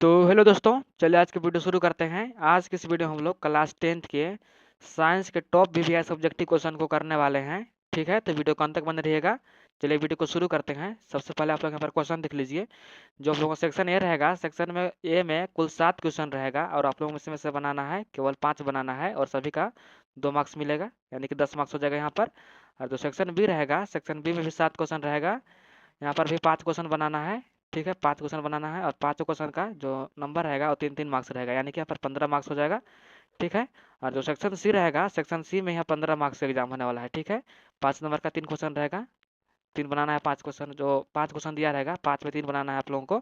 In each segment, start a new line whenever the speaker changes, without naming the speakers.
तो हेलो दोस्तों, चलिए आज की वीडियो शुरू करते हैं। आज की इस वीडियो में हम लोग क्लास 10th के साइंस के टॉप वीवीआई सब्जेक्टिव क्वेश्चन को करने वाले हैं। ठीक है, तो वीडियो को अंत तक बने रहिएगा। चलिए वीडियो को शुरू करते हैं। सबसे पहले आप लोग यहाँ पर क्वेश्चन देख लीजिए। जो आप लोगों का सेक्शन ए रहेगा, सेक्शन में ए में कुल 7 क्वेश्चन रहेगा और आप लोगों को इसमें से बनाना है, केवल 5 बनाना है और सभी का 2 मार्क्स मिलेगा, यानी कि 10 मार्क्स हो जाएगा यहाँ पर। और जो सेक्शन बी रहेगा, सेक्शन बी में भी 7 क्वेश्चन रहेगा, यहाँ पर भी 5 क्वेश्चन बनाना है। ठीक है, 5 क्वेश्चन बनाना है और पाँचों क्वेश्चन का जो नंबर रहेगा वो 3-3 मार्क्स रहेगा, यानी कि यहाँ पर 15 मार्क्स हो जाएगा। ठीक है, और जो सेक्शन सी रहेगा, सेक्शन सी में यहाँ 15 मार्क्स का एग्जाम होने वाला है। ठीक है, 5 नंबर का 3 क्वेश्चन रहेगा, 3 बनाना है। 5 क्वेश्चन, जो 5 क्वेश्चन दिया रहेगा 5 में 3 बनाना है आप लोगों को,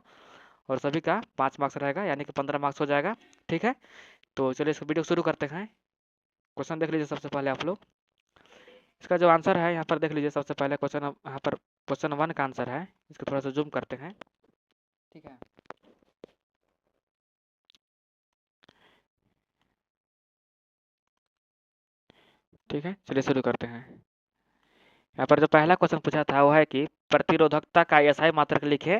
और सभी का 5 मार्क्स रहेगा, यानी कि 15 मार्क्स हो जाएगा। ठीक है, तो चलिए इस वीडियो शुरू करते हैं। क्वेश्चन देख लीजिए सबसे पहले आप लोग। इसका जो आंसर है यहाँ पर देख लीजिए। सबसे पहले क्वेश्चन यहाँ पर क्वेश्चन 1 का आंसर है। इसको थोड़ा सा जूम करते हैं। ठीक है, ठीक है, चलिए शुरू करते हैं। यहाँ पर जो पहला क्वेश्चन पूछा था वो है कि प्रतिरोधकता का एसआई मात्रक लिखे,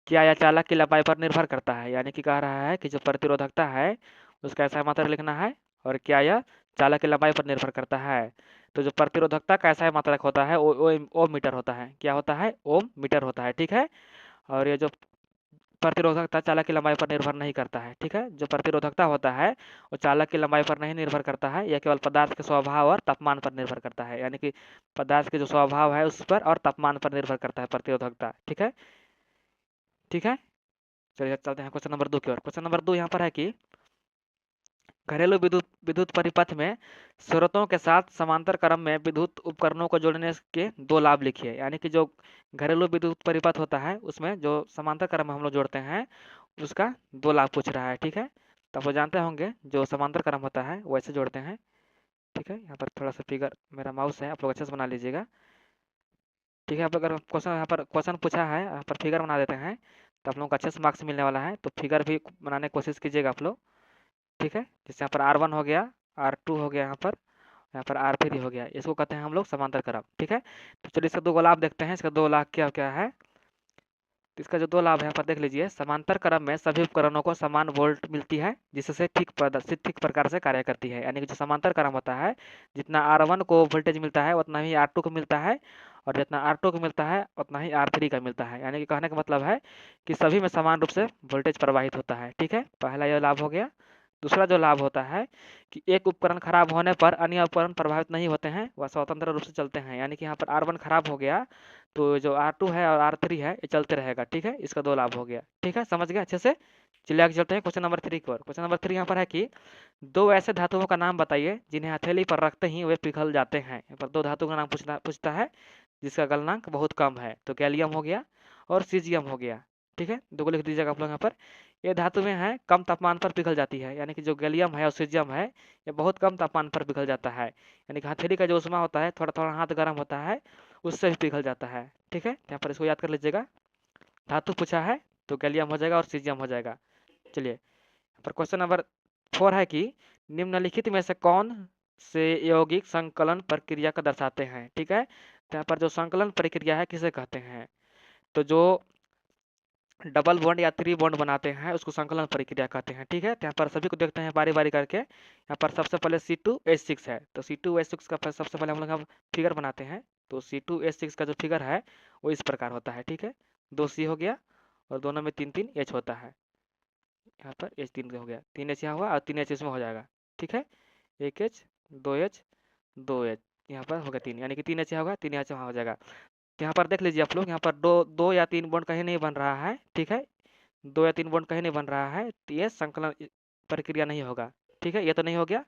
क्या यह चालक की लंबाई पर निर्भर करता है। यानी कि कह रहा है कि जो प्रतिरोधकता है उसका एसआई मात्रक लिखना है, और क्या यह चालक की लंबाई पर निर्भर करता है। तो जो प्रतिरोधकता का एसआई मात्रक होता है वो ओम मीटर होता है। क्या होता है? ओम मीटर होता है। ठीक है, और ये जो प्रतिरोधकता चालक की लंबाई पर निर्भर नहीं करता है। ठीक है, जो प्रतिरोधकता होता है वो चालक की लंबाई पर नहीं निर्भर करता है, यह केवल पदार्थ के स्वभाव और तापमान पर निर्भर करता है। यानी कि पदार्थ के जो स्वभाव है उस पर और तापमान पर निर्भर करता है प्रतिरोधकता। ठीक है, ठीक है, चलिए चलते हैं क्वेश्चन नंबर 2 की ओर। क्वेश्चन नंबर 2 यहाँ पर है कि घरेलू विद्युत विद्युत परिपथ में स्रोतों के साथ समांतर क्रम में विद्युत उपकरणों को जोड़ने के 2 लाभ लिखिए। यानी कि जो घरेलू विद्युत परिपथ होता है उसमें जो समांतर क्रम में हम लोग जोड़ते हैं उसका 2 लाभ पूछ रहा है। ठीक है, तो आप लोग जानते होंगे जो समांतर क्रम होता है वैसे जोड़ते हैं। ठीक है, यहाँ पर थोड़ा सा फिगर, मेरा माउस है, आप लोग अच्छे से बना लीजिएगा। ठीक है, आप अगर क्वेश्चन यहाँ पर क्वेश्चन पूछा है, यहाँ पर फिगर बना देते हैं तो आप लोगों को अच्छे से मार्क्स मिलने वाला है। तो फिगर भी बनाने की कोशिश कीजिएगा आप लोग। ठीक है, जैसे यहाँ पर R1 हो गया, R2 हो गया, यहाँ पर R3 हो गया, इसको कहते हैं हम लोग समांतर क्रम। ठीक है, तो चलिए इसका 2 लाभ देखते हैं। इसका 2 लाभ क्या क्या है। तो इसका जो 2 लाभ है यहाँ पर देख लीजिए। समांतर क्रम में सभी उपकरणों को समान वोल्ट मिलती है, जिससे ठीक प्रकार से कार्य करती है। यानी कि जो समांतर क्रम होता है, जितना R1 को वोल्टेज मिलता है उतना ही R2 को मिलता है, और जितना R2 को मिलता है उतना ही R3 का मिलता है। यानी कि कहने का मतलब है कि सभी में समान रूप से वोल्टेज प्रवाहित होता है। ठीक है, पहला यह लाभ हो गया। दूसरा जो लाभ होता है कि एक उपकरण खराब होने पर अन्य उपकरण प्रभावित नहीं होते हैं, वह स्वतंत्र रूप से चलते हैं। यानी कि यहाँ पर R1 खराब हो गया तो जो R2 है और R3 है ये चलते रहेगा। ठीक है, इसका 2 लाभ हो गया। ठीक है, समझ गए अच्छे से। चलिए आगे चलते हैं क्वेश्चन नंबर 3 की ओर। क्वेश्चन नंबर 3 यहाँ पर है कि 2 ऐसे धातुओं का नाम बताइए जिन्हें हथेली पर रखते ही वे पिघल जाते हैं। यहाँ पर 2 धातु का नाम पूछता है जिसका गलनांक बहुत कम है। तो गैलियम हो गया और सीजियम हो गया। ठीक है, 2 को लिख दीजिएगा आप लोग यहाँ पर। ये धातु में है कम तापमान पर पिघल जाती है। यानी कि जो गैलियम है और सीजियम है ये बहुत कम तापमान पर पिघल जाता है। यानी कि हथेली का जो उष्मा होता है, थोड़ा थोड़ा हाथ गर्म होता है, उससे भी पिघल जाता है। ठीक है, यहाँ पर इसको याद कर लीजिएगा। धातु पूछा है तो गैलियम हो जाएगा और सीजियम हो जाएगा। चलिए, पर क्वेश्चन नंबर 4 है कि निम्नलिखित में से कौन से यौगिक संकलन प्रक्रिया को दर्शाते हैं। ठीक है, तो यहाँ पर जो संकलन प्रक्रिया है किसे कहते हैं। तो जो डबल बॉन्ड या 3 बॉन्ड बनाते हैं उसको संकलन प्रक्रिया कहते हैं। ठीक है, तो यहाँ पर सभी को देखते हैं बारी बारी करके। यहाँ पर सबसे पहले C2H6 है, तो C2H6 का सबसे पहले हम लोग फिगर बनाते हैं। तो C2H6 का जो फिगर है वो इस प्रकार होता है। ठीक है, 2 C हो गया और दोनों में 3-3 H होता है। यहाँ पर H3 हो गया, 3 H यहाँ हुआ और 3 H इसमें हो जाएगा। ठीक है, 1 H 2 H 2 H, यहाँ पर हो गया 3, यानी कि 3 H यहाँ होगा, 3 H वहाँ हो जाएगा। तो यहाँ पर देख लीजिए आप लोग, यहाँ पर दो या 3 बॉन्ड कहीं नहीं बन रहा है। ठीक है, 2 या 3 बॉन्ड कहीं नहीं बन रहा है, तो ये संकलन प्रक्रिया नहीं होगा। ठीक है, ये तो नहीं हो गया।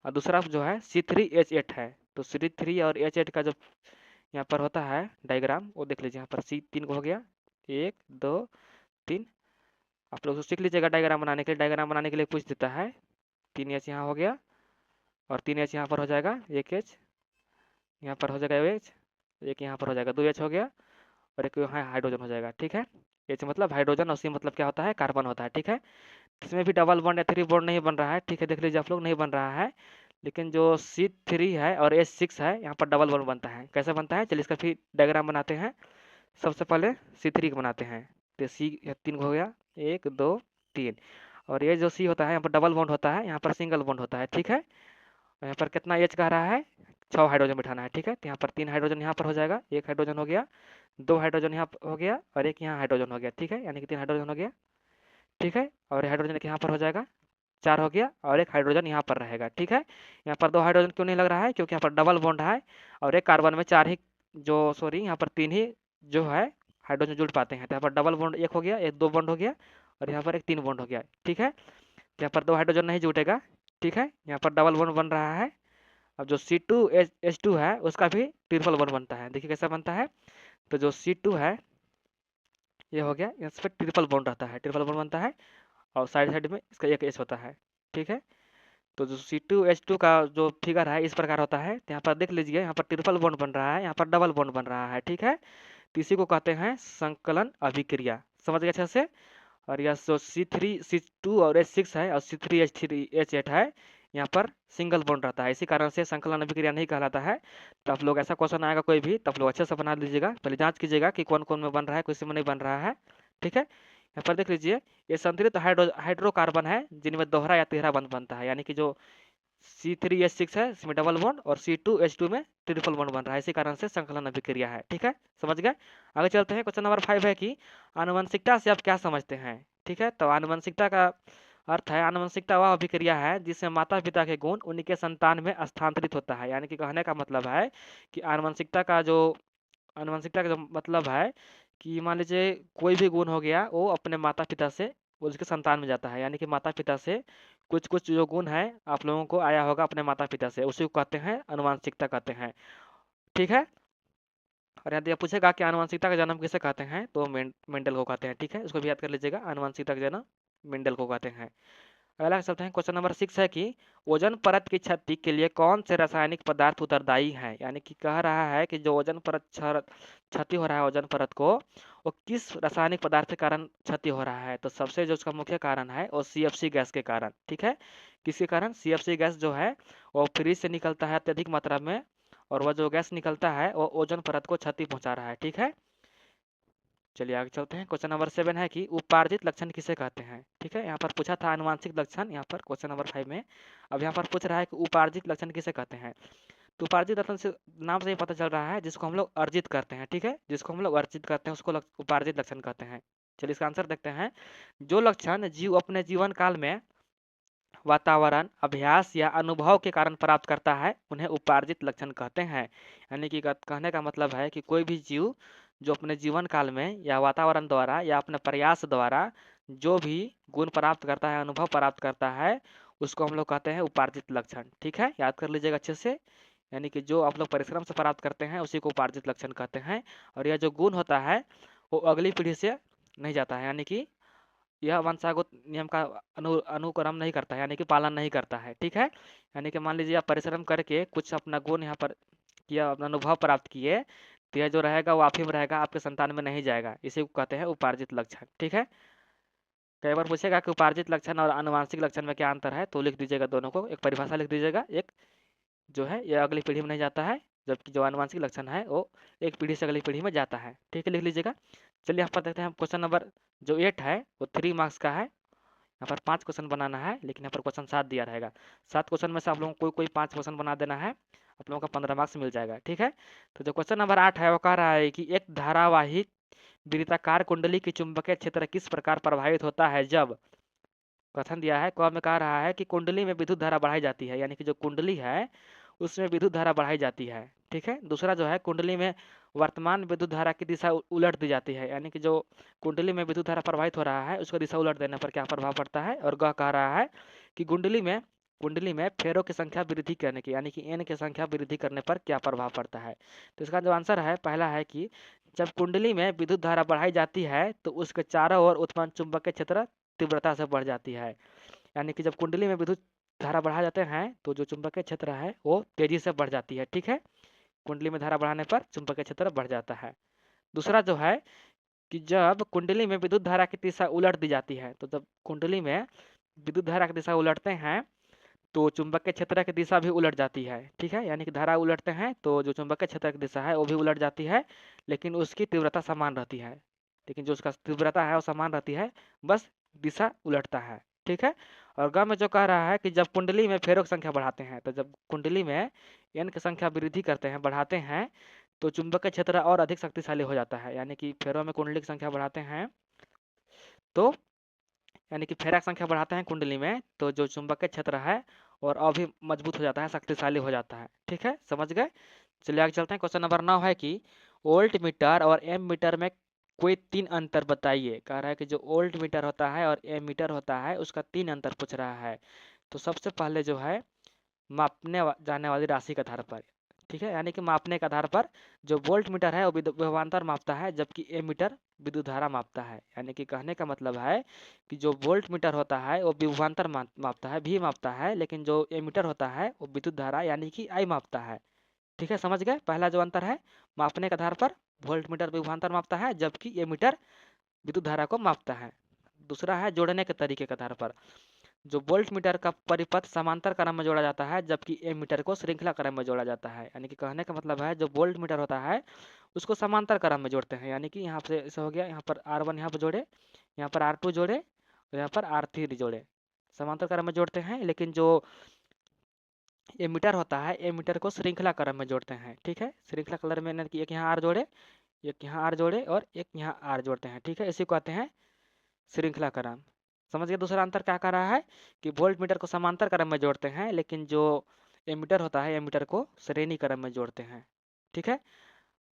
और दूसरा जो है C3H8 है, तो C3 और H8 का जो यहाँ पर होता है डायग्राम वो देख लीजिए। यहाँ पर C3 को हो गया 1 2 3। आप लोग सीख लीजिएगा डायग्राम बनाने के लिए। डायग्राम बनाने के लिए पूछ देता है। 3 H यहाँ हो गया और 3 H यहाँ पर हो जाएगा, 1 H यहाँ पर हो जाएगा, H एक यहाँ पर हो जाएगा, 2 H हो गया, और एक यहाँ हाइड्रोजन हो जाएगा। ठीक है, H मतलब हाइड्रोजन और C मतलब क्या होता है, कार्बन होता है। ठीक है, इसमें भी डबल बॉन्ड या 3 बॉन्ड नहीं बन रहा है। ठीक है, देख लीजिए आप लोग, नहीं बन रहा है। लेकिन जो C3 है और H6 है यहाँ पर डबल बॉन्ड बनता है। कैसे बनता है, चलिए इसका फिर डायग्राम बनाते हैं। सबसे पहले C3 को बनाते हैं। तो C 3 हो गया, 1 2 3, और ये जो C होता है यहाँ पर डबल बॉन्ड होता है, यहाँ पर सिंगल बॉन्ड होता है, ठीक है। और यहाँ पर कितना H कह रहा है, 6 हाइड्रोजन बिठाना है, ठीक है। तो यहाँ पर 3 हाइड्रोजन यहाँ पर हो जाएगा, 1 हाइड्रोजन हो गया, 2 हाइड्रोजन यहाँ हो गया और 1 यहाँ हाइड्रोजन हो गया, ठीक है, यानी कि 3 हाइड्रोजन हो गया, ठीक है। और हाइड्रोजन यहाँ पर हो जाएगा 4 हो गया और 1 हाइड्रोजन यहाँ पर रहेगा, ठीक है। यहाँ पर 2 हाइड्रोजन क्यों नहीं लग रहा है, क्योंकि यहाँ पर डबल बॉन्ड है और एक कार्बन में 4 ही यहाँ पर 3 ही जो है हाइड्रोजन जुड़ पाते हैं। तो यहाँ पर डबल बॉन्ड 1 हो गया, एक 2 बॉन्ड हो गया और यहाँ पर एक 3 बॉन्ड हो गया, ठीक है। तो यहाँ पर 2 हाइड्रोजन नहीं जुटेगा, ठीक है। यहाँ पर डबल बॉन्ड बन रहा है। अब जो C2H2 है उसका भी ट्रिपल बॉन्ड बनता है, देखिए कैसा बनता है। तो जो C2 है ये हो गया, इस पर ट्रिपल बॉन्ड रहता है, ट्रिपल बॉन्ड बनता है और साइड साइड में इसका एक H होता है, ठीक है। तो जो C2H2 का जो फिगर है इस प्रकार होता है। तो यहाँ पर देख लीजिए, यहाँ पर ट्रिपल बॉन्ड बन रहा है, यहाँ पर डबल बॉन्ड बन रहा है, ठीक है। तो इसी को कहते हैं संकलन अभिक्रिया, समझ गए अच्छे से। और यह जो C2 और H6 है और C3H8 है, यहाँ पर सिंगल बॉन्ड रहता है, इसी कारण से संकलन अभिक्रिया नहीं कहलाता है। तो आप लोग ऐसा क्वेश्चन आएगा कोई भी, तो आप लोग अच्छे से बना लीजिएगा, पहले जांच कीजिएगा कि कौन कौन में बन रहा है, किसी में नहीं बन रहा है, ठीक है। यहाँ पर देख लीजिए, ये संतुलित हाइड्रोकार्बन है जिनमें दोहरा या तिहरा बंध बनता है, यानी कि जो C3H6 है इसमें डबल बॉन्ड और C2H2 में ट्रिपल बॉन्ड बन रहा है, इसी कारण से संकलन अभिक्रिया है, ठीक है, समझ गए। आगे चलते हैं, क्वेश्चन नंबर 5 है कि आनुवंशिकता से आप क्या समझते हैं, ठीक है। तो आनुवंशिकता का अर्थ है, आनुवंशिकता वह अभिक्रिया है जिसमें माता पिता के गुण उनके संतान में स्थानांतरित होता है, यानी कि कहने का मतलब है कि आनुवंशिकता का जो मतलब है कि मान लीजिए कोई भी गुण हो गया वो अपने माता पिता से उसके संतान में जाता है, यानी कि माता पिता से कुछ कुछ जो गुण है आप लोगों को आया होगा अपने माता पिता से, उसी को कहते हैं आनुवंशिकता कहते हैं, ठीक है। और यदि आप पूछेगा कि आनुवंशिकता का जन्म किसे कहते हैं, तो मेंडल को कहते हैं, ठीक है, इसको भी याद कर लीजिएगा, आनुवंशिकता का जन्म मेंडल को कहते हैं। अगला चलते हैं, क्वेश्चन नंबर 6 है कि ओजोन परत की क्षति के लिए कौन से रासायनिक पदार्थ उत्तरदायी हैं, यानी कि कह रहा है कि जो ओजोन परत क्षति हो रहा है ओजोन परत को, वो किस रासायनिक पदार्थ के कारण क्षति हो रहा है। तो सबसे जो उसका मुख्य कारण है वो CFC गैस के कारण, ठीक है। किसके कारण, CFC गैस जो है वो फ्रिज से निकलता है अत्यधिक मात्रा में, और वह जो गैस निकलता है वो ओजोन परत को क्षति पहुंचा रहा है, ठीक है। चलिए आगे चलते हैं, क्वेश्चन नंबर 7 है कि उपार्जित लक्षण किसे कहते हैं, ठीक है। यहाँ पर पूछा था आनुवांशिक लक्षण, यहाँ पर क्वेश्चन नंबर 5 में अब यहाँ पर पूछ रहा है कि उपार्जित लक्षण किसे कहते हैं। तो उपार्जित लक्षण से नाम से ही पता चल रहा है जिसको हम लोग अर्जित करते हैं, ठीक है, जिसको हम लोग अर्जित करते हैं उसको उपार्जित लक्षण कहते हैं। चलिए इसका आंसर देखते हैं। जो लक्षण जीव अपने जीवन काल में वातावरण, अभ्यास या अनुभव के कारण प्राप्त करता है उन्हें उपार्जित लक्षण कहते हैं। यानी कि कहने का मतलब है कि कोई भी जीव जो अपने जीवन काल में या वातावरण द्वारा या अपने प्रयास द्वारा जो भी गुण प्राप्त करता है, अनुभव प्राप्त करता है, उसको हम लोग कहते हैं उपार्जित लक्षण, ठीक है, याद कर लीजिएगा अच्छे से। यानी कि जो आप लोग परिश्रम से प्राप्त करते हैं उसी को उपार्जित लक्षण कहते हैं। और यह जो गुण होता है वो अगली पीढ़ी से नहीं जाता है, यानी कि यह वंशागत नियम का अनुकरण नहीं करता है, यानी कि पालन नहीं करता है, ठीक है। यानी कि मान लीजिए आप परिश्रम करके कुछ अपना गुण यहाँ पर किया, अपना अनुभव प्राप्त किए, तो यह जो रहेगा वो आप ही में रहेगा, आपके संतान में नहीं जाएगा, इसी को कहते हैं उपार्जित लक्षण, ठीक है। कई बार पूछेगा कि उपार्जित लक्षण और आनुवांशिक लक्षण में क्या अंतर है, तो लिख दीजिएगा दोनों को, एक परिभाषा लिख दीजिएगा, एक जो है यह अगली पीढ़ी में नहीं जाता है, जबकि जो आनुवांशिक लक्षण है वो एक पीढ़ी से अगली पीढ़ी में जाता है, ठीक है, लिख लीजिएगा। चलिए यहाँ पर देखते हैं, क्वेश्चन नंबर जो 8 है वो 3 मार्क्स का है। यहाँ पर 5 क्वेश्चन बनाना है, लेकिन यहाँ पर क्वेश्चन 7 दिया रहेगा। 7 क्वेश्चन में से आप लोगों को कोई 5 क्वेश्चन बना देना है, आप लोगों का 15 मार्क्स मिल जाएगा, ठीक है। तो जो क्वेश्चन नंबर 8 है वो कह रहा है कि एक धारावाहिक वृत्ताकार कुंडली की चुंबकीय क्षेत्र किस प्रकार प्रभावित होता है जब, कथन दिया है, क में कह रहा है कि कुंडली में विद्युत धारा बढ़ाई जाती है, यानी कि जो कुंडली है उसमें विद्युत धारा बढ़ाई जाती है, ठीक है। दूसरा जो है कुंडली में वर्तमान विद्युत धारा की दिशा उलट दी जाती है, यानी कि जो कुंडली में विद्युत धारा प्रवाहित हो रहा है उसको दिशा उलट देने पर क्या प्रभाव पड़ता है। और ग कह रहा है कि कुंडली में फेरों की संख्या वृद्धि करने की, यानी कि एन की संख्या वृद्धि करने पर क्या प्रभाव पड़ता है। तो इसका जो आंसर है पहला है कि जब कुंडली में विद्युत धारा बढ़ाई जाती है तो उसके चारों ओर उत्पन्न चुंबकीय क्षेत्र तीव्रता से बढ़ जाती है, यानी कि जब कुंडली में विद्युत धारा बढ़ा जाते हैं तो जो चुंबकीय क्षेत्र है वो तेजी से बढ़ जाती है, ठीक है। कुंडली में धारा बढ़ाने पर चुंबकीय क्षेत्र बढ़ जाता है। दूसरा जो है कि जब कुंडली में विद्युत धारा की दिशा उलट दी जाती है, तो जब कुंडली में विद्युत धारा की दिशा उलटते हैं तो चुंबकीय क्षेत्र की दिशा भी उलट जाती है, ठीक है। यानी कि धारा उलटते हैं तो जो चुंबकीय क्षेत्र की दिशा है वो भी उलट जाती है, लेकिन उसकी तीव्रता समान रहती है, लेकिन जो उसका तीव्रता है वो समान रहती है, बस दिशा उलटता है। ठीक है, और ग में जो कह रहा है कि जब कुंडली में फेरों की संख्या बढ़ाते हैं, तो जब कुंडली में n की संख्या वृद्धि करते हैं, बढ़ाते हैं, तो चुंबकीय क्षेत्र और अधिक शक्तिशाली हो जाता है। यानी कि फेरों में कुंडली की संख्या बढ़ाते हैं तो यानी कि फेरा की संख्या बढ़ाते हैं कुंडली में, तो जो चुंबकीय क्षेत्र है और और भी मजबूत हो जाता है, शक्तिशाली हो जाता है। ठीक है, समझ गए। चलिए आगे चलते हैं। क्वेश्चन नंबर 9 है कि वोल्ट मीटर और एम मीटर में कोई 3 अंतर बताइए। कह रहा है कि जो वोल्ट मीटर होता है और एम मीटर होता है उसका 3 अंतर पूछ रहा है। तो सबसे पहले जो है मापने जाने वाली राशि के आधार पर, ठीक है, यानी कि मापने के आधार पर जो वोल्ट मीटर है वो विभवांतर मापता है, जबकि एम मीटर विद्युत धारा मापता है। यानी कि कहने का मतलब है कि जो वोल्ट मीटर होता है वो विभवांतर मापता है, भी मापता है, लेकिन जो एम मीटर होता है वो विद्युत धारा यानी कि आई मापता है। ठीक है, समझ गए। पहला जो अंतर है मापने के आधार पर, वोल्ट मीटर विभवांतर मापता है जबकि एम मीटर विद्युत धारा को मापता है। दूसरा है जोड़ने के तरीके के आधार पर, जो वोल्ट मीटर का परिपथ समांतर क्रम में जोड़ा जाता है जबकि एम मीटर को श्रृंखला क्रम में जोड़ा जाता है। यानी कि कहने का मतलब है जो वोल्ट मीटर होता है उसको समांतर क्रम में जोड़ते हैं। यानी कि यहाँ से ऐसा हो गया, यहाँ पर R1 यहाँ पर जोड़े, यहाँ पर R2 जोड़े और यहाँ पर R3 जोड़े, समांतर क्रम में जोड़ते हैं। लेकिन जो एमीटर होता है एमीटर को श्रृंखला क्रम में जोड़ते हैं। ठीक है, श्रृंखला क्रम में यानी कि एक यहाँ R जोड़े, एक यहाँ R जोड़े और एक यहाँ R जोड़ते हैं। ठीक है, इसी को कहते हैं श्रृंखला क्रम। समझ गए। दूसरा अंतर क्या कर रहा है कि वोल्ट मीटर को समांतर क्रम में जोड़ते हैं, लेकिन जो एमीटर होता है एमीटर को श्रेणी क्रम में जोड़ते हैं। ठीक है,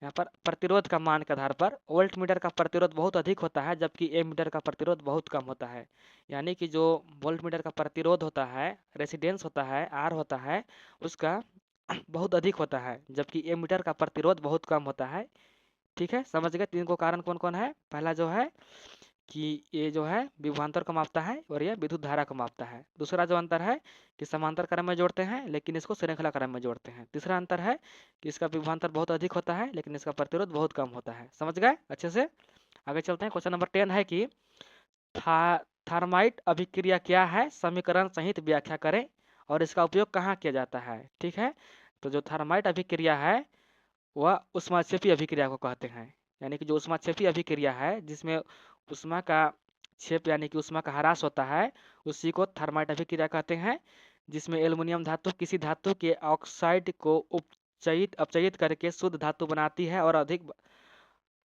यहाँ पर प्रतिरोध का मान के आधार पर वोल्ट मीटर का प्रतिरोध बहुत अधिक होता है जबकि एमीटर का प्रतिरोध बहुत कम होता है। यानी कि जो वोल्ट मीटर का प्रतिरोध होता है, रेसिस्टेंस होता है, आर होता है, उसका बहुत अधिक होता है, जबकि एमीटर का प्रतिरोध बहुत कम होता है। ठीक है, समझ गए। तीन को कारण कौन कौन है। पहला जो है कि ये जो है विभवांतर को मापता है और ये विद्युत धारा को मापता है। दूसरा जो अंतर है कि समांतर क्रम में जोड़ते हैं लेकिन इसको श्रृंखला क्रम में जोड़ते हैं। तीसरा अंतर है कि इसका विभवांतर बहुत अधिक होता है लेकिन इसका प्रतिरोध बहुत कम होता है। समझ गए अच्छे से। आगे चलते हैं। क्वेश्चन नंबर 10 है कि थर्माइट अभिक्रिया क्या है, समीकरण सहित व्याख्या करें और इसका उपयोग कहाँ किया जाता है। ठीक है, तो जो थर्माइट अभिक्रिया है वह ऊष्माक्षेपी अभिक्रिया को कहते हैं। यानी कि जो ऊष्माक्षेपी अभिक्रिया है जिसमें ऊष्मा का क्षेप यानी कि ऊष्मा का ह्रास होता है उसी को थर्माइट अभिक्रिया कहते हैं। जिसमें एल्युमिनियम धातु किसी धातु के ऑक्साइड को अपचयित करके शुद्ध धातु बनाती है और अधिक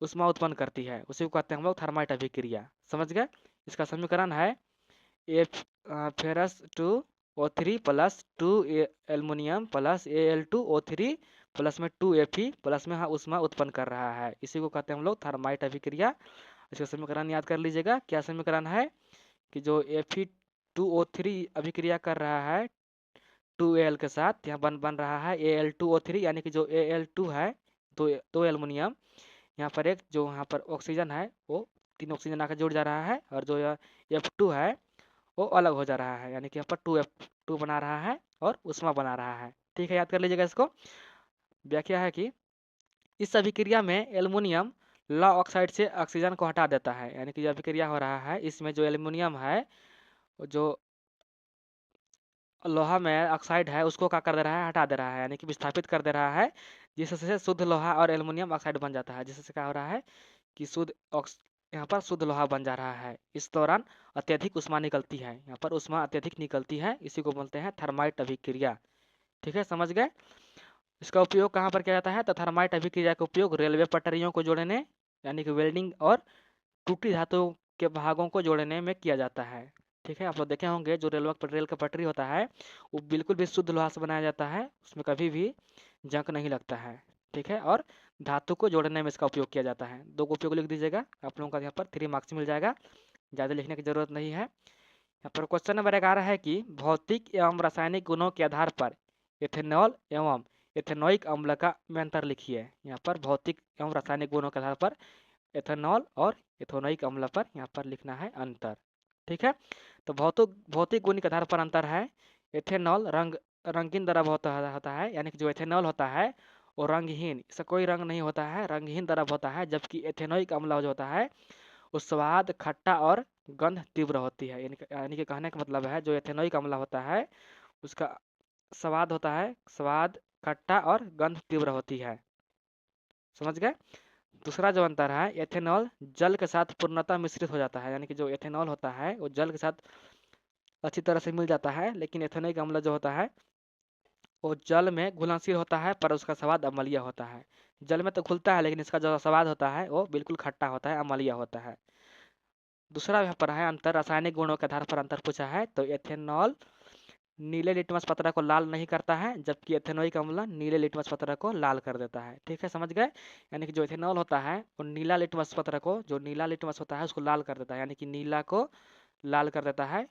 ऊष्मा उत्पन्न करती है, उसी को कहते हैं हम लोग थर्माइट अभिक्रिया। समझ गए। इसका समीकरण है F ferrous 2O3 plus 2 aluminium plus Al2O3 plus में 2Fe प्लस में ऊष्मा उत्पन्न कर रहा है, इसी को कहते हैं हम लोग थर्माइट अभिक्रिया। इसका समीकरण याद कर लीजिएगा। क्या समीकरण है कि जो Fe2O3 अभिक्रिया कर रहा है 2Al के साथ, यहाँ बन रहा है Al2O3, यानी कि जो Al2 है दो एल्युमिनियम, यहाँ पर एक जो यहाँ पर ऑक्सीजन है वो 3 ऑक्सीजन आकर जुड़ जा रहा है और जो F2 है वो अलग हो जा रहा है, यानी कि यहाँ पर 2F2 बना रहा है और ऊष्मा बना रहा है। ठीक है, याद कर लीजिएगा इसको। व्याख्या है कि इस अभिक्रिया में एल्युमिनियम लॉ ऑक्साइड से ऑक्सीजन को हटा देता है। यानी कि जो अभिक्रिया हो रहा है इसमें जो एल्युमिनियम है जो लोहा में ऑक्साइड है उसको क्या कर दे रहा है, हटा दे रहा है, यानी कि विस्थापित कर दे रहा है, जिससे शुद्ध लोहा और एल्युमिनियम ऑक्साइड बन जाता है। जिससे क्या हो रहा है कि यहाँ पर शुद्ध लोहा बन जा रहा है। इस दौरान अत्यधिक ऊष्मा निकलती है, यहाँ पर ऊष्मा अत्यधिक निकलती है, इसी को बोलते हैं थर्माइट अभिक्रिया। ठीक है, समझ गए। इसका उपयोग कहाँ पर किया जाता है, तो थर्माइट अभिक्रिया का उपयोग रेलवे पटरियों को जोड़ने यानी कि वेल्डिंग और टूटी धातु के भागों को जोड़ने में किया जाता है। ठीक है, आप लोग देखे होंगे जो रेल का पटरी होता है वो बिल्कुल भी शुद्ध लोहा से बनाया जाता है, उसमें कभी भी जंग नहीं लगता है। ठीक है, और धातु को जोड़ने में इसका उपयोग किया जाता है। दो को उपयोग लिख दीजिएगा, आप लोगों का यहाँ पर 3 मार्क्स मिल जाएगा, ज़्यादा लिखने की जरूरत नहीं है। यहाँ पर क्वेश्चन नंबर 11 है कि भौतिक एवं रासायनिक गुणों के आधार पर एथेनॉल एवं एथेनोइक अम्ल का में अंतर लिखिए। यहाँ पर भौतिक एवं रासायनिक गुणों के आधार पर एथेनॉल और एथेनोइक अम्ल पर यहाँ पर लिखना है अंतर। ठीक है, तो भौतिक गुण के आधार पर अंतर है। एथेनॉल रंगीन द्रव होता है, यानी कि जो एथेनॉल होता है वो रंगहीन, इसका कोई रंग नहीं होता है, रंगहीन द्रव होता है, जबकि एथेनोइक अम्ल जो होता है वो स्वाद, खट्टा और गंध तीव्र होती है। यानी कि कहने का मतलब है जो एथेनोइक अम्ल होता है उसका स्वाद होता है, स्वाद, खट्टा और गंध तीव्र होती है। समझ गए। दूसरा जो अंतर है, एथेनॉल जल के साथ पूर्णतः मिश्रित हो जाता है, यानी कि जो एथेनॉल होता है वो जल के साथ अच्छी तरह से मिल जाता है, लेकिन एथेनॉइक अम्ल जो होता है वो जल में घुलनशील होता है पर उसका स्वाद अम्लीय होता है। जल में तो घुलता है लेकिन इसका जो स्वाद होता है वो बिल्कुल खट्टा होता है, अम्लीय होता है। दूसरा यहाँ पर है अंतर, रासायनिक गुणों के आधार पर अंतर पूछा है, तो एथेनॉल नीले लिटमस पत्र को लाल नहीं करता है, जबकि एथेनोइक अम्ल नीले लिटमस पत्र को लाल कर देता है। ठीक है, समझ गए? यानी कि जो एथेनॉल होता है वो नीला लिटमस पत्र को, जो नीला लिटमस होता है उसको लाल कर देता है, यानी कि नीला को लाल कर देता है।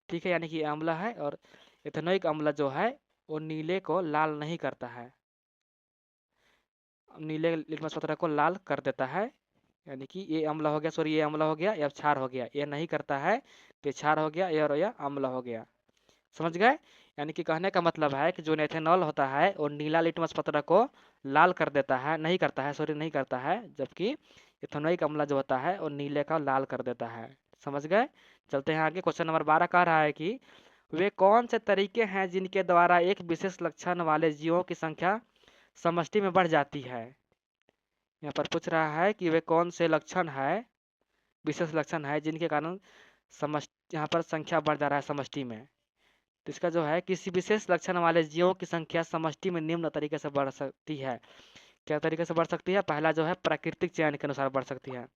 ठीक है, यानी कि अम्ल है, और एथेनोइक अम्ल जो है वो नीले को लाल नहीं करता है, नीले लिटमस पत्र को लाल कर देता है। यानी कि ये अम्ल हो गया, सॉरी ये अम्ल हो गया, या क्षार हो गया, ये नहीं करता है तो ये क्षार हो गया, ये और यह अम्ल हो गया। समझ गए? यानी कि कहने का मतलब है कि जो एथेनॉल होता है वो नीला लिटमस पत्र को लाल कर देता है, नहीं करता है, सॉरी नहीं करता है, जबकि एथेनोइक अम्ल जो होता है वो नीले का लाल कर देता है। समझ गए? चलते हैं आगे। क्वेश्चन नंबर 12 कह रहा है कि वे कौन से तरीके हैं जिनके द्वारा एक विशेष लक्षण वाले जीवों की संख्या समष्टि में बढ़ जाती है। यहाँ पर पूछ रहा है कि वे कौन से लक्षण है, विशेष लक्षण है जिनके कारण समष्टि, यहाँ पर संख्या बढ़ जा रहा है समष्टि में। तो इसका जो है, किसी विशेष लक्षण वाले जीवों की संख्या समष्टि में निम्न तरीके से बढ़ सकती है। क्या तरीके से बढ़ सकती है? पहला जो है प्राकृतिक चयन के अनुसार बढ़ सकती है।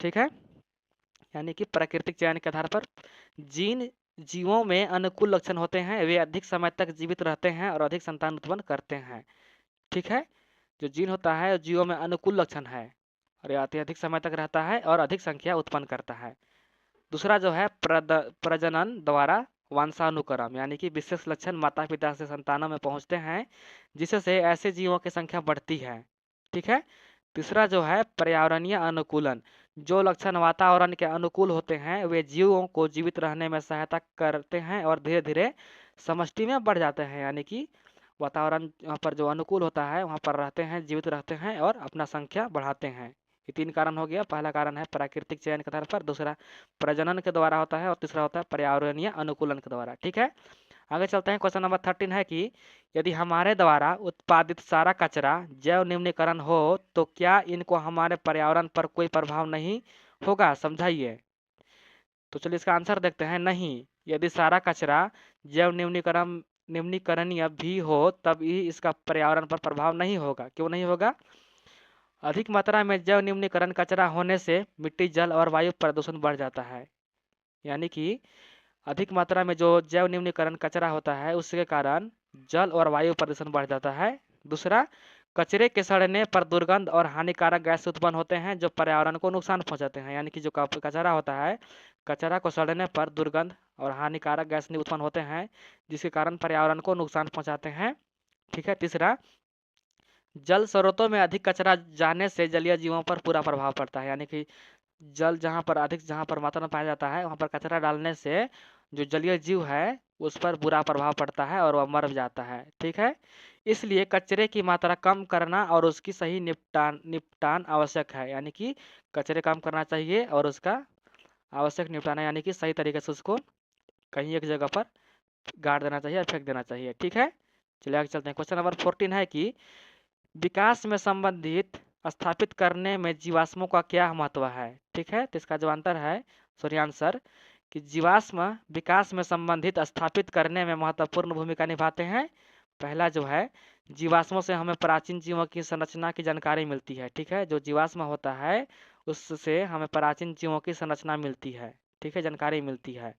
ठीक है, यानी कि प्राकृतिक चयन के आधार पर जिन जीवों में अनुकूल लक्षण होते हैं वे अधिक समय तक जीवित रहते हैं और अधिक संतान उत्पन्न करते हैं। ठीक है, जो जीन होता है जीवों में अनुकूल लक्षण है और यह अत्यधिक समय तक रहता है और अधिक संख्या उत्पन्न करता है। दूसरा जो है प्रजनन द्वारा वंशानुक्रम, यानी कि विशेष लक्षण माता पिता से संतानों में पहुंचते हैं जिससे ऐसे जीवों की संख्या बढ़ती है। ठीक है। तीसरा जो है पर्यावरणीय अनुकूलन, जो लक्षण वातावरण के अनुकूल होते हैं वे जीवों को जीवित रहने में सहायता करते हैं और धीरे धीरे समष्टि में बढ़ जाते हैं, यानी कि वातावरण वहाँ पर जो अनुकूल होता है वहाँ पर रहते हैं, जीवित रहते हैं और अपना संख्या बढ़ाते हैं। ये 3 कारण हो गया। पहला कारण है प्राकृतिक चयन के आधार पर, दूसरा प्रजनन के द्वारा होता है और तीसरा होता है पर्यावरणीय अनुकूलन के द्वारा। ठीक है, आगे चलते हैं। क्वेश्चन नंबर 13 है कि यदि हमारे द्वारा उत्पादित सारा कचरा जैव निम्नीकरण हो तो क्या इनको हमारे पर्यावरण पर कोई प्रभाव नहीं होगा? समझाइए। तो चलिए इसका आंसर देखते हैं। नहीं, यदि सारा कचरा जैव निम्नीकरणीय भी हो तब ही इसका पर्यावरण पर प्रभाव नहीं होगा। क्यों नहीं होगा? अधिक मात्रा में जैव निम्नीकरण कचरा होने से मिट्टी, जल और वायु प्रदूषण बढ़ जाता है। यानी कि अधिक मात्रा में जो जैव निम्नीकरण कचरा होता है उसके कारण जल और वायु प्रदूषण बढ़ जाता है। दूसरा, कचरे के सड़ने पर दुर्गंध और हानिकारक गैस उत्पन्न होते हैं जो पर्यावरण को नुकसान पहुंचाते हैं। यानी कि जो कचरा होता है, कचरा को सड़ने पर दुर्गंध और हानिकारक गैस उत्पन्न होते हैं जिसके कारण पर्यावरण को नुकसान पहुंचाते हैं। ठीक है। तीसरा, जल स्रोतों में अधिक कचरा जाने से जलीय जीवों पर पूरा प्रभाव पड़ता है। यानी कि जल जहाँ पर मात्रा में पाया जाता है वहाँ पर कचरा डालने से जो जलीय जीव है उस पर बुरा प्रभाव पड़ता है और वह मर जाता है। ठीक है, इसलिए कचरे की मात्रा कम करना और उसकी सही निपटान आवश्यक है। यानी कि कचरे कम करना चाहिए और उसका आवश्यक निपटाना, यानी कि सही तरीके से उसको कहीं एक जगह पर गाड़ देना चाहिए, फेंक देना चाहिए। ठीक है, चलिए आगे चलते हैं। क्वेश्चन नंबर 14 है कि विकास में संबंधित स्थापित करने में जीवाश्मों का क्या महत्व है? ठीक है, तो इसका जो आंसर है, सॉरी आंसर, कि जीवाश्म विकास में संबंधित स्थापित करने में महत्वपूर्ण भूमिका निभाते हैं। पहला जो है, जीवाश्मों से हमें प्राचीन जीवों की संरचना की जानकारी मिलती है। ठीक है, जो जीवाश्म होता है उससे हमें प्राचीन जीवों की संरचना मिलती है। ठीक है, जानकारी मिलती है।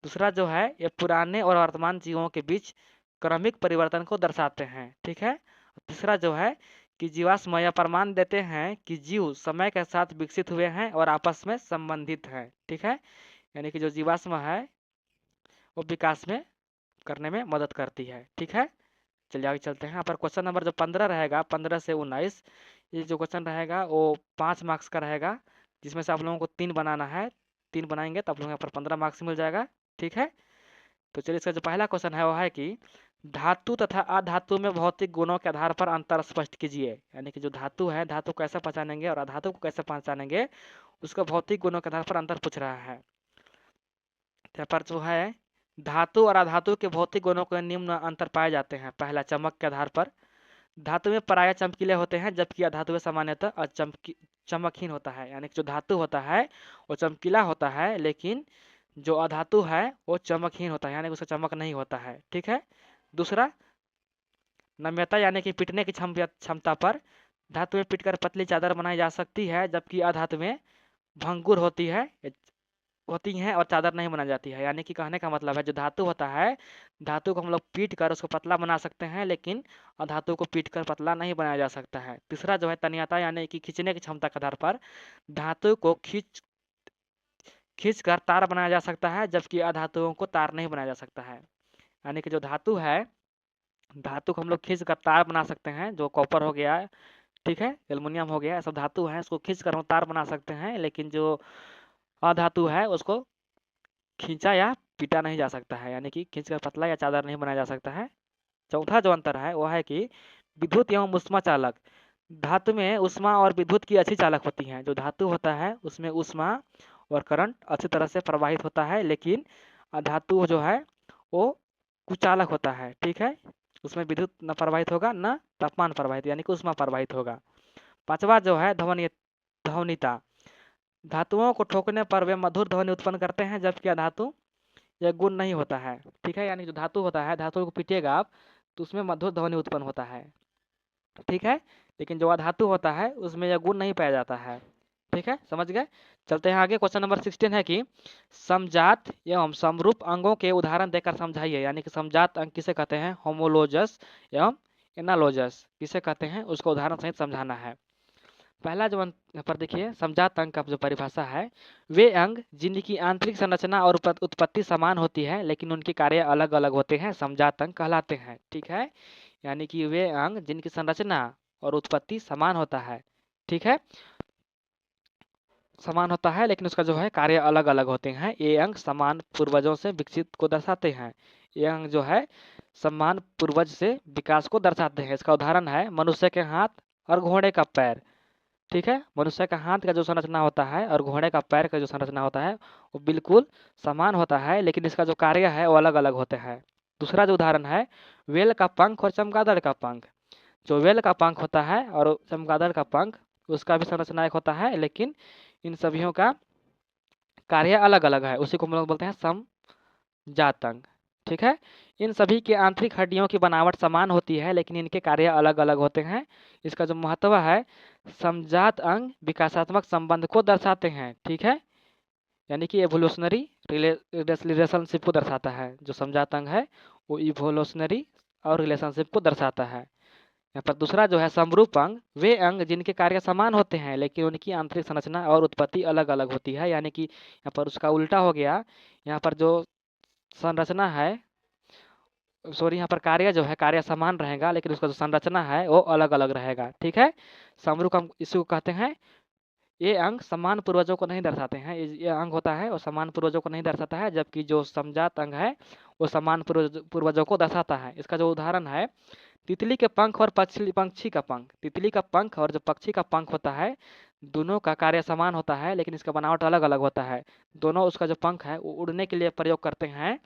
दूसरा जो है, ये पुराने और वर्तमान जीवों के बीच क्रमिक परिवर्तन को दर्शाते हैं। ठीक है। तीसरा जो है कि जीवाश्म यह प्रमाण देते हैं कि जीव समय के साथ विकसित हुए हैं और आपस में संबंधित हैं। ठीक है, यानी कि जो जीवाश्म है वो विकास में करने में मदद करती है। ठीक है, चलिए आगे चलते हैं। यहाँ पर क्वेश्चन नंबर जो 15 रहेगा, 15 से 19, ये जो क्वेश्चन रहेगा वो 5 मार्क्स का रहेगा, जिसमें से आप लोगों को 3 बनाना है। 3 बनाएंगे तो आप लोगों को यहाँ पर 15 मार्क्स मिल जाएगा। ठीक है, तो चलिए इसका जो पहला क्वेश्चन है वो है कि धातु तथा अधातु में भौतिक गुणों के आधार पर अंतर स्पष्ट कीजिए। यानी कि जो धातु है, धातु को कैसे पहचानेंगे और अधातु को कैसे पहचानेंगे, उसका भौतिक गुणों के आधार पर अंतर पूछ रहा है। यहाँ पर जो है, धातु और अधातु के भौतिक गुणों के निम्न अंतर पाए जाते हैं। पहला, चमक के आधार पर धातु में प्रायः चमकीले होते हैं जबकि अधातु में सामान्यतः चमकहीन होता है। यानी कि जो धातु होता है वो चमकीला होता है, लेकिन जो अधातु है वो चमकहीन होता है, यानी कि उसका चमक नहीं होता है। ठीक है। दूसरा, नम्यता यानी कि पीटने की क्षमता पर धातु में पीटकर पतली चादर बनाई जा सकती है, जबकि अधातु में भंगुर होती हैं और चादर नहीं बनाई जाती है। यानी कि कहने का मतलब है, जो धातु होता है, धातु को हम लोग पीट कर उसको पतला बना सकते हैं, लेकिन अधातु को पीट कर पतला नहीं बनाया जा सकता है। तीसरा जो है तन्यता, यानी कि खींचने की क्षमता के आधार पर धातु को खींच कर तार बनाया जा सकता है, जबकि अधातुओं को तार नहीं बनाया जा सकता है। यानी कि जो धातु है, धातु को हम लोग खींच कर तार बना सकते हैं, जो कॉपर हो गया, ठीक है, एल्युमिनियम हो गया, सब धातु है, इसको खींच कर हम तार बना सकते हैं, लेकिन जो अधातु है उसको खींचा या पीटा नहीं जा सकता है, यानी कि खींच कर पतला या चादर नहीं बनाया जा सकता है। चौथा जो अंतर है वो है कि विद्युत एवं ऊष्मा चालक। धातु में ऊष्मा और विद्युत की अच्छी चालक होती हैं। जो धातु होता है उसमें ऊष्मा और करंट अच्छी तरह से प्रवाहित होता है, लेकिन अधातु जो है वो कुचालक होता है। ठीक है, उसमें विद्युत न प्रवाहित होगा न तापमान प्रवाहित, यानी कि ऊष्मा प्रवाहित होगा। पांचवा जो है ध्वनिता। धातुओं को ठोकने पर वे मधुर ध्वनि उत्पन्न करते हैं, जबकि अधातु यह गुण नहीं होता है। ठीक है, यानी जो धातु होता है, धातु को पीटिएगा आप तो उसमें मधुर ध्वनि उत्पन्न होता है। ठीक है, लेकिन जो अधातु होता है उसमें यह गुण नहीं पाया जाता है। ठीक है, समझ गए। चलते हैं आगे। क्वेश्चन नंबर 16 है कि समजात एवं समरूप अंगों के उदाहरण देकर समझाइए। यानी कि समजात अंग किसे कहते हैं, होमोलोजस एवं एनालोजस किसे कहते हैं, उसको उदाहरण सहित समझाना है। पहला जो यहाँ पर देखिए, समजात अंग का जो परिभाषा है, वे अंग जिनकी आंतरिक संरचना और उत्पत्ति समान होती है लेकिन उनके कार्य अलग अलग होते हैं, समजात अंग कहलाते हैं। ठीक है, यानी कि वे अंग जिनकी संरचना और उत्पत्ति समान होता है, ठीक है, समान होता है, लेकिन उसका जो है कार्य अलग अलग होते हैं। ये अंग समान पूर्वजों से विकसित को दर्शाते हैं। ये अंग जो है समान पूर्वज से विकास को दर्शाते हैं। इसका उदाहरण है मनुष्य के हाथ और घोड़े का पैर। ठीक है, मनुष्य का हाथ का जो संरचना होता है और घोड़े का पैर का जो संरचना होता है वो बिल्कुल समान होता है, लेकिन इसका जो कार्य है वो अलग अलग होते हैं। दूसरा जो उदाहरण है वेल का पंख और चमगादड़ का पंख। जो वेल का पंख होता है और चमगादड़ का पंख, उसका भी संरचना एक होता है, लेकिन इन सभी का कार्य अलग अलग है। उसी को हम लोग बोलते हैं समजात अंग। ठीक है, इन सभी के आंतरिक हड्डियों की बनावट समान होती है, लेकिन इनके कार्य अलग अलग होते हैं। इसका जो महत्व है, समजात अंग विकासात्मक संबंध को दर्शाते हैं। ठीक है, यानी कि एवोल्यूशनरी रिलेशनशिप को दर्शाता है। जो समजात अंग है वो इवोल्यूशनरी और रिलेशनशिप को दर्शाता है। यहाँ पर दूसरा जो है समरूप अंग, वे अंग जिनके कार्य समान होते हैं लेकिन उनकी आंतरिक संरचना और उत्पत्ति अलग अलग होती है। यानी कि यहाँ पर उसका उल्टा हो गया। यहाँ पर जो संरचना है, सॉरी, यहाँ पर कार्य जो है कार्य समान रहेगा, लेकिन उसका जो संरचना है वो अलग अलग रहेगा। ठीक है, समरूप अंग इसको कहते हैं। ये अंग समान पूर्वजों को नहीं दर्शाते हैं। ये अंग होता है वो समान पूर्वजों को नहीं दर्शाता है, जबकि जो समजात अंग है वो समान पूर्वजों को दर्शाता है। इसका जो उदाहरण है तितली के पंख और पंछी का पंख। तितली का पंख और जो पक्षी का पंख होता है, दोनों का कार्य समान होता है, लेकिन इसका बनावट अलग अलग होता है। दोनों उसका जो पंख है वो उड़ने के लिए प्रयोग करते हैं,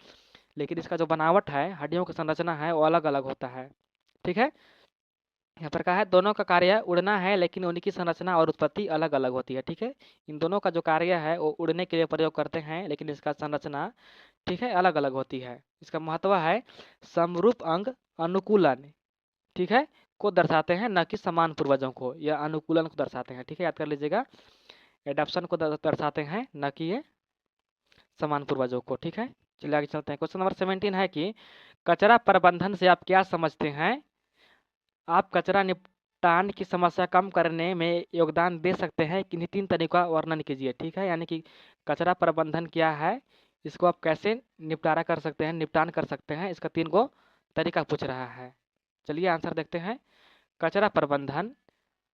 लेकिन इसका जो बनावट है, हड्डियों की संरचना है, वो अलग अलग होता है। ठीक है, यहाँ पर कहा है दोनों का कार्य उड़ना है, लेकिन उनकी संरचना और उत्पत्ति अलग अलग होती है। ठीक है, इन दोनों का जो कार्य है वो उड़ने के लिए प्रयोग करते हैं, लेकिन इसका संरचना, ठीक है, अलग अलग होती है। इसका महत्व है समरूप अंग अनुकूलन, ठीक है, को दर्शाते हैं, न कि समान पूर्वजों को। यह अनुकूलन को दर्शाते हैं। ठीक है, याद कर लीजिएगा, एडॉप्शन को दर्शाते हैं, न कि ये समान पूर्वजों को। ठीक है, चलिए आगे चलते हैं। क्वेश्चन नंबर 17 है कि कचरा प्रबंधन से आप क्या समझते हैं। आप कचरा निपटान की समस्या कम करने में योगदान दे सकते हैं, किन्हीं 3 तरीकों का वर्णन कीजिए। ठीक है, यानी कि कचरा प्रबंधन क्या है, इसको आप कैसे निपटारा कर सकते हैं, निपटान कर सकते हैं, इसका 3 को तरीका पूछ रहा है। चलिए आंसर देखते हैं। कचरा प्रबंधन,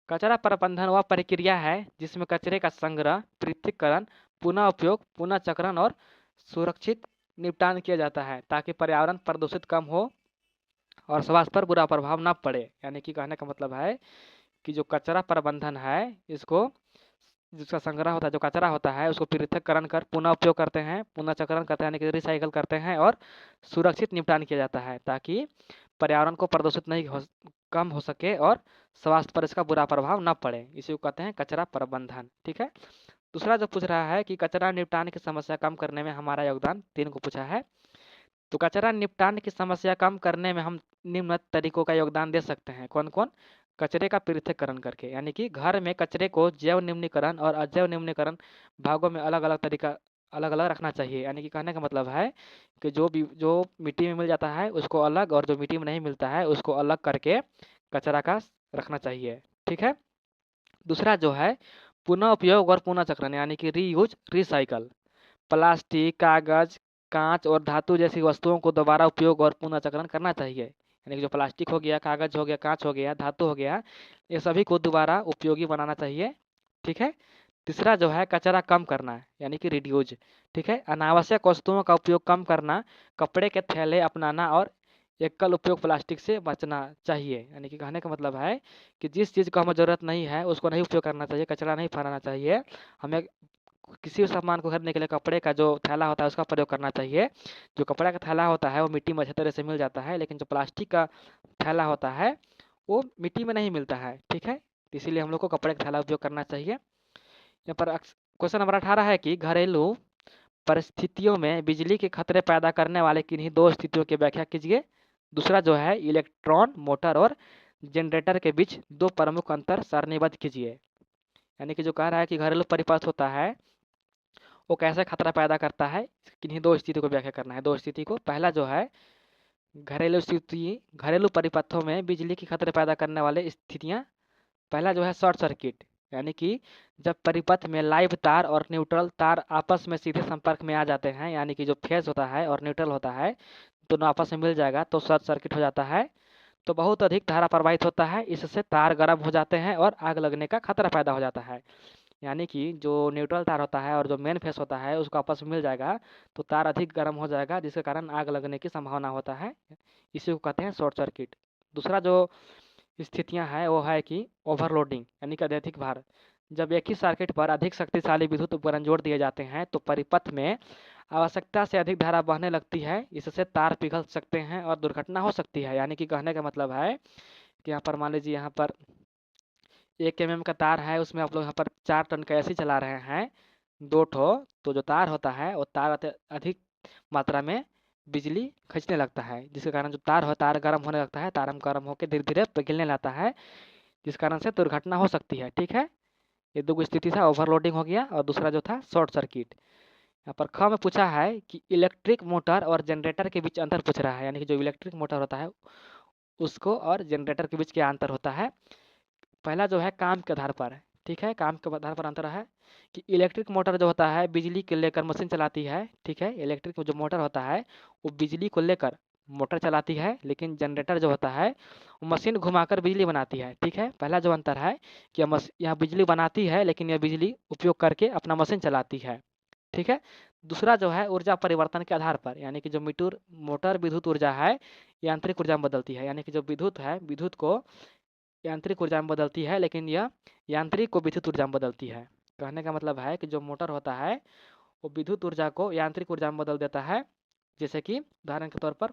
कचरा प्रबंधन वह प्रक्रिया है जिसमें कचरे का संग्रह, पृथक्करण, पुनः उपयोग, पुनः चक्रण और सुरक्षित निपटान किया जाता है, ताकि पर्यावरण प्रदूषित कम हो और स्वास्थ्य पर बुरा प्रभाव न पड़े। यानी कि कहने का मतलब है कि जो कचरा प्रबंधन है, इसको जिसका संग्रह होता है, जो कचरा होता है, उसको पृथक्करण कर पुनः उपयोग करते हैं, पुनः चक्रण करते हैं, यानी कि रिसाइकल करते हैं, और सुरक्षित निपटान किया जाता है, ताकि पर्यावरण को प्रदूषित नहीं कम हो सके और स्वास्थ्य पर इसका बुरा प्रभाव न पड़े, इसी को कहते हैं कचरा प्रबंधन। ठीक है। दूसरा जो पूछ रहा है कि कचरा निपटान की समस्या कम करने में हमारा योगदान, 3 को पूछा है। तो कचरा निपटान की समस्या कम करने में हम निम्न तरीकों का योगदान दे सकते हैं। कौन कौन? कचरे का पृथक्करण करके, यानी कि घर में कचरे को जैव निम्नीकरण और अजैव निम्नीकरण भागों में अलग अलग रखना चाहिए। यानी कि कहने का मतलब है कि जो मिट्टी में मिल जाता है उसको अलग, और जो मिट्टी में नहीं मिलता है उसको अलग करके कचरा का रखना चाहिए। ठीक है। दूसरा जो है पुनः उपयोग और पुनः चक्रण, यानी कि रीयूज रिसाइकल। प्लास्टिक, कागज, कांच और धातु जैसी वस्तुओं को दोबारा उपयोग और पुनः चक्रण करना चाहिए। यानी कि जो प्लास्टिक हो गया, कागज हो गया, कांच हो गया, धातु हो गया, ये सभी को दोबारा उपयोगी बनाना चाहिए। ठीक है। तीसरा जो है कचरा कम करना, यानी कि रिड्यूज। ठीक है। अनावश्यक वस्तुओं का उपयोग कम करना, कपड़े के थैले अपनाना और एकल उपयोग प्लास्टिक से बचना चाहिए। यानी कि कहने का मतलब है कि जिस चीज़ को हमें ज़रूरत नहीं है उसको नहीं उपयोग करना चाहिए, कचरा नहीं फैलाना चाहिए। हमें किसी भी सामान को खरीदने के लिए कपड़े का जो थैला होता है उसका प्रयोग करना चाहिए। जो कपड़े का थैला होता है वो मिट्टी में अच्छे तरह से मिल जाता है, लेकिन जो प्लास्टिक का थैला होता है वो मिट्टी में नहीं मिलता है। ठीक है। तो इसीलिए हम लोग को कपड़े का थैला उपयोग करना चाहिए। यहाँ पर क्वेश्चन नंबर 18 है कि घरेलू परिस्थितियों में बिजली के खतरे पैदा करने वाले किन्हीं 2 स्थितियों की व्याख्या कीजिए। दूसरा जो है इलेक्ट्रॉन मोटर और जनरेटर के बीच 2 प्रमुख अंतर सारणीबद्ध कीजिए। यानी कि जो कह रहा है कि घरेलू परिपथ होता है वो कैसे खतरा पैदा करता है, किन्हीं 2 स्थिति को व्याख्या करना है। 2 स्थिति को, पहला जो है घरेलू स्थिति, घरेलू परिपथों में बिजली की खतरे पैदा करने वाले स्थितियाँ। पहला जो है शॉर्ट सर्किट, यानी कि जब परिपथ में लाइव तार और न्यूट्रल तार आपस में सीधे संपर्क में आ जाते हैं, यानी कि जो फेज होता है और न्यूट्रल होता है दोनों आपस में मिल जाएगा तो शॉर्ट सर्किट हो जाता है। तो बहुत अधिक धारा प्रवाहित होता है, इससे तार गर्म हो जाते हैं और आग लगने का खतरा पैदा हो जाता है। यानी कि जो न्यूट्रल तार होता है और जो मेन फेस होता है उसको आपस में मिल जाएगा तो तार अधिक गर्म हो जाएगा, जिसके कारण आग लगने की संभावना होता है। इसी को कहते हैं शॉर्ट सर्किट। दूसरा जो स्थितियां हैं वो है कि ओवरलोडिंग, यानी कि अत्यधिक भार। जब एक ही सर्किट पर अधिक शक्तिशाली विद्युत उपकरण जोड़ दिए जाते हैं तो परिपथ में आवश्यकता से अधिक धारा बहने लगती है, इससे तार पिघल सकते हैं और दुर्घटना हो सकती है। यानी कि कहने का मतलब है कि यहाँ पर मान लीजिए यहाँ पर 1 mm का तार है, उसमें आप लोग यहाँ पर 4 टन का एसी चला रहे हैं 2 ठो, तो जो तार होता है वो तार अधिक मात्रा में बिजली खींचने लगता है, जिसके कारण जो तार हो तार गर्म होने लगता है, तार गर्म होकर धीरे धीरे पिघलने लगता है, जिस कारण से दुर्घटना हो सकती है। ठीक है। ये 2 स्थिति था, ओवरलोडिंग हो गया और दूसरा जो था शॉर्ट सर्किट। यहाँ पर ख में पूछा है कि इलेक्ट्रिक मोटर और जनरेटर के बीच अंतर पूछ रहा है। यानी कि जो इलेक्ट्रिक मोटर होता है उसको और जनरेटर के बीच क्या अंतर होता है। पहला जो है काम के आधार पर, ठीक है, काम के आधार पर अंतर है कि इलेक्ट्रिक मोटर जो होता है बिजली को लेकर मशीन चलाती है। ठीक है। इलेक्ट्रिक जो मोटर होता है वो बिजली को लेकर मोटर चलाती है, लेकिन जनरेटर जो होता है वो मशीन घुमाकर बिजली बनाती है। ठीक है। पहला जो अंतर है कि यह बिजली बनाती है लेकिन यह बिजली उपयोग करके अपना मशीन चलाती है। ठीक है। दूसरा जो है ऊर्जा परिवर्तन के आधार पर, यानी कि जो मोटर विद्युत ऊर्जा है यांत्रिक ऊर्जा में बदलती है। यानी कि जो विद्युत है विद्युत को यांत्रिक ऊर्जा में बदलती है, लेकिन यह यांत्रिक को विद्युत ऊर्जा में बदलती है। कहने का मतलब है कि जो मोटर होता है वो विद्युत ऊर्जा को यांत्रिक ऊर्जा में बदल देता है। जैसे कि उदाहरण के तौर पर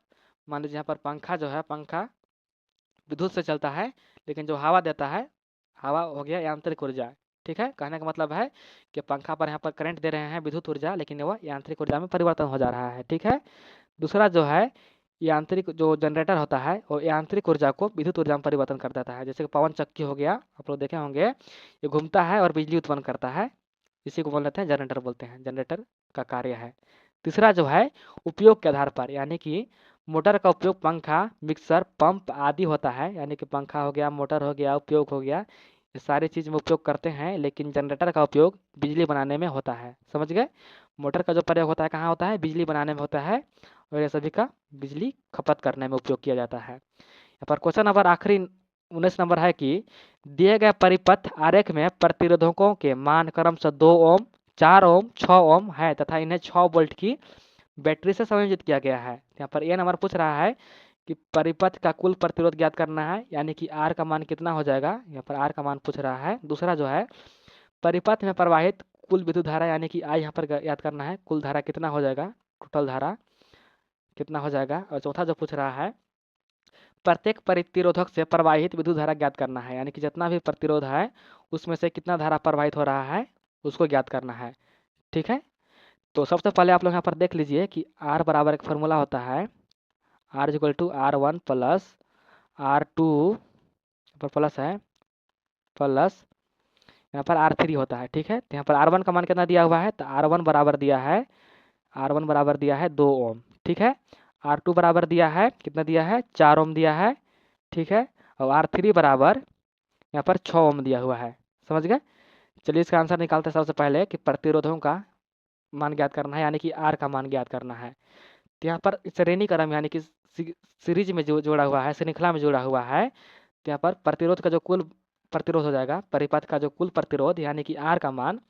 मान लीजिए यहाँ पर पंखा जो है, पंखा विद्युत से चलता है, लेकिन जो हवा देता है हवा हो गया यांत्रिक ऊर्जा। ठीक है। कहने का मतलब है कि पंखा पर यहाँ पर करंट दे रहे हैं विद्युत ऊर्जा, लेकिन वह यांत्रिक ऊर्जा में परिवर्तन हो जा रहा है। ठीक है। दूसरा जो है यांत्रिक जो जनरेटर होता है वो यांत्रिक ऊर्जा को विद्युत ऊर्जा में परिवर्तन कर देता है। जैसे कि पवन चक्की हो गया, आप लोग देखे होंगे, ये घूमता है और बिजली उत्पन्न करता है, इसी को बोल लेते हैं जनरेटर, बोलते हैं जनरेटर का कार्य है। तीसरा जो है उपयोग के आधार पर, यानी कि मोटर का उपयोग पंखा, मिक्सर, पंप आदि होता है। यानी कि पंखा हो गया, मोटर हो गया, उपयोग हो गया, ये सारी चीज़ में उपयोग करते हैं, लेकिन जनरेटर का उपयोग बिजली बनाने में होता है। समझ गए। मोटर का जो प्रयोग होता है कहाँ होता है, बिजली बनाने में होता है, और ये सभी का बिजली खपत करने में उपयोग किया जाता है। यहाँ पर क्वेश्चन नंबर आखिरी 19 नंबर है कि दिए गए परिपथ आरेख में प्रतिरोधकों के मान क्रमशः 2 ओम, 4 ओम, 6 ओम है तथा इन्हें 6 वोल्ट की बैटरी से संयोजित किया गया है। यहाँ पर ये नंबर पूछ रहा है कि परिपथ का कुल प्रतिरोध ज्ञात करना है, यानी कि आर का मान कितना हो जाएगा। यहाँ पर आर का मान पूछ रहा है। दूसरा जो है परिपथ में प्रवाहित कुल विद्युत धारा, यानी कि आई यहाँ पर याद करना है, कुल धारा कितना हो जाएगा, टोटल धारा कितना हो जाएगा। और चौथा जो पूछ रहा है प्रत्येक प्रतिरोधक से प्रवाहित विद्युत धारा ज्ञात करना है, यानी कि जितना भी प्रतिरोध है उसमें से कितना धारा प्रवाहित हो रहा है उसको ज्ञात करना है। ठीक है, तो सबसे पहले आप लोग यहाँ पर देख लीजिए कि R बराबर एक फार्मूला होता है, R equal to R1 plus R2 पर प्लस है प्लस यहाँ पर R3 होता है। ठीक है, तो यहाँ पर R1 का मान कितना दिया हुआ है, तो R1 बराबर दिया है, R1 बराबर दिया है 2 ओम। ठीक है, R2 बराबर दिया है, कितना दिया है, 4 ओम दिया है। ठीक है, और R3 बराबर यहाँ पर 6 ओम दिया हुआ है। समझ गए। चलिए इसका आंसर निकालते हैं। सबसे पहले कि प्रतिरोधों का मान ज्ञात करना है, यानी कि R का मान ज्ञात करना है। तो यहाँ पर श्रेणी क्रम यानी कि सीरीज में जो जोड़ा हुआ है, श्रृंखला में जोड़ा हुआ है, तो यहाँ पर प्रतिरोध का जो कुल प्रतिरोध हो जाएगा, परिपथ का जो कुल प्रतिरोध यानी कि R का मान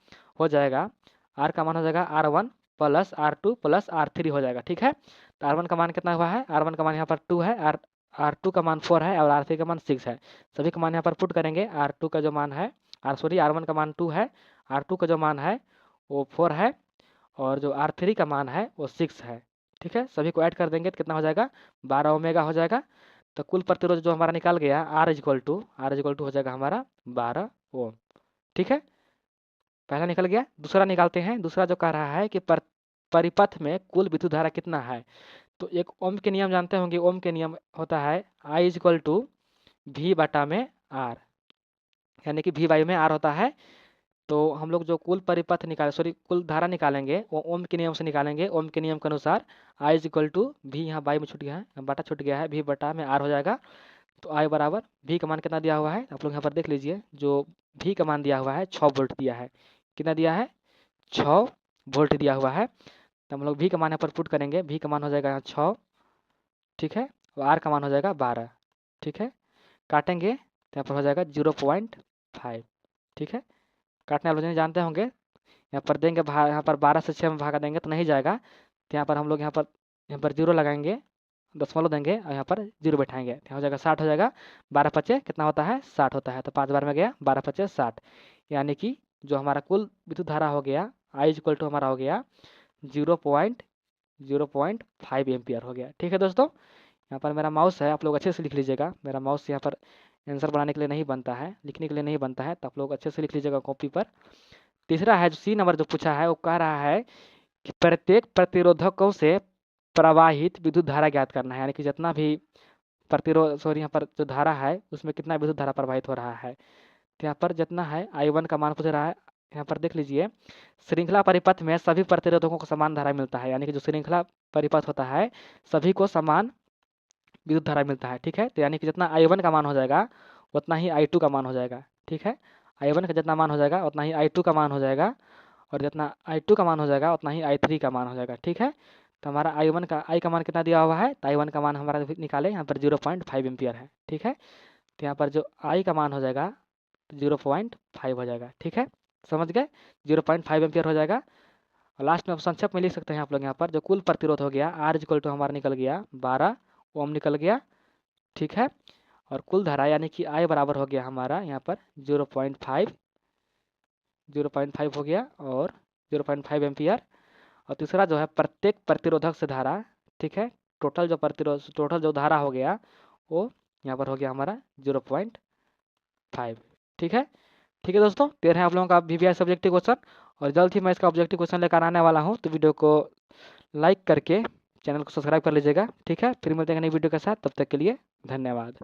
हो जाएगा, R का मान हो जाएगा R1 plus R2 plus R3 हो जाएगा। ठीक है, तो R1 का मान कितना हुआ है, R1 का मान यहाँ पर 2 है, R2 का मान 4 है और R3 का मान 6 है। सभी का मान यहाँ पर पुट करेंगे। R2 का जो मान है, R1 का मान 2 है, R2 का जो मान है वो 4 है और जो R3 का मान है वो 6 है। ठीक है, सभी को ऐड कर देंगे तो कितना हो जाएगा, 12 ओमेगा हो जाएगा। तो कुल प्रतिरोध जो हमारा निकल गया R इक्वल टू हो जाएगा हमारा 12 ओम। ठीक है, पहला निकल गया। दूसरा निकालते हैं। दूसरा जो कह रहा है कि परिपथ में कुल विद्युत धारा कितना है, तो एक ओम के नियम जानते होंगे। ओम के नियम होता है I इक्वल टू V बटा में R, यानी कि V बाई में R होता है। तो हम लोग जो कुल परिपथ कुल धारा निकालेंगे वो ओम के नियम से निकालेंगे। ओम के नियम के अनुसार I इक्वल टू V, यहाँ बाई में छूट गया है, बटा छूट गया है, V बटा में R हो जाएगा। तो I बराबर V का मान कितना दिया हुआ है, आप लोग यहाँ पर देख लीजिए। जो V का मान दिया हुआ है 6 वोल्ट दिया है। कितना दिया है, 6 वोल्ट दिया हुआ है। तो हम लोग V का मान यहाँ पर पुट करेंगे। V का मान हो जाएगा यहाँ 6। ठीक है, और R का मान हो जाएगा 12। ठीक है, काटेंगे तो यहाँ पर हो जाएगा 0.5। ठीक है, काटने वाले जानते होंगे। यहाँ पर देंगे यहाँ पर 12 से 6 में भागा देंगे तो नहीं जाएगा। तो यहाँ पर हम लोग यहाँ पर 0 लगाएंगे, दशमलव देंगे और यहाँ पर 0 बैठाएंगे, यहाँ हो जाएगा 60 हो जाएगा। 12 पचे कितना होता है, 60 होता है। तो 5 बार में गया, 12 पचे 60, यानी कि जो हमारा कुल विद्युत धारा हो गया I इक्वल टू हमारा हो गया 0.5 एम्पियर हो गया। ठीक है दोस्तों, यहाँ पर मेरा माउस है, आप लोग अच्छे से लिख लीजिएगा। मेरा माउस यहाँ पर आंसर बनाने के लिए नहीं बनता है, लिखने के लिए नहीं बनता है, तो आप लोग अच्छे से लिख लीजिएगा कॉपी पर। तीसरा है जो C नंबर जो पूछा है वो कह रहा है कि प्रत्येक प्रतिरोधकों से प्रवाहित विद्युत धारा ज्ञात करना है, यानी कि जितना भी यहाँ पर जो धारा है उसमें कितना विद्युत धारा प्रवाहित हो रहा है। तो यहाँ पर जितना है I1 का मान पूछ रहा है। यहाँ पर देख लीजिए, श्रृंखला परिपथ में सभी प्रतिरोधकों को समान धारा मिलता है, यानी कि जो श्रृंखला परिपथ होता है सभी को समान विद्युत धारा मिलता है। ठीक है, तो यानी कि जितना I1 का मान हो जाएगा उतना ही I2 का मान हो जाएगा। ठीक है, I1 का जितना मान हो जाएगा उतना ही I2 का मान हो जाएगा, और जितना I2 का मान हो जाएगा उतना ही I3 का मान हो जाएगा। ठीक है, तो हमारा I का मान कितना दिया हुआ है, तो I1 का मान हमारा निकाले, यहाँ पर 0.5 एम्पियर है। ठीक है, तो यहाँ पर जो I का मान हो जाएगा 0.5 हो जाएगा। ठीक है, समझ गए, 0.5 एम्पियर हो जाएगा। और लास्ट में संक्षेप में लिख सकते हैं आप लोग यहाँ पर जो कुल प्रतिरोध हो गया R इक्वल टू हमारा निकल गया 12 ओम निकल गया। ठीक है, और कुल धारा यानी कि I बराबर हो गया हमारा यहाँ पर 0.5 हो गया और 0.5 एम्पियर। और तीसरा जो है प्रत्येक प्रतिरोधक से धारा, ठीक है, टोटल जो धारा हो गया वो यहाँ पर हो गया हमारा 0.5। ठीक है, ठीक है दोस्तों, तो है आप लोगों का VVI सब्जेक्टिव क्वेश्चन, और जल्द ही मैं इसका ऑब्जेक्टिव क्वेश्चन लेकर आने वाला हूँ। तो वीडियो को लाइक करके चैनल को सब्सक्राइब कर लीजिएगा। ठीक है, फिर मिलते हैं नई वीडियो के साथ, तब तक के लिए धन्यवाद।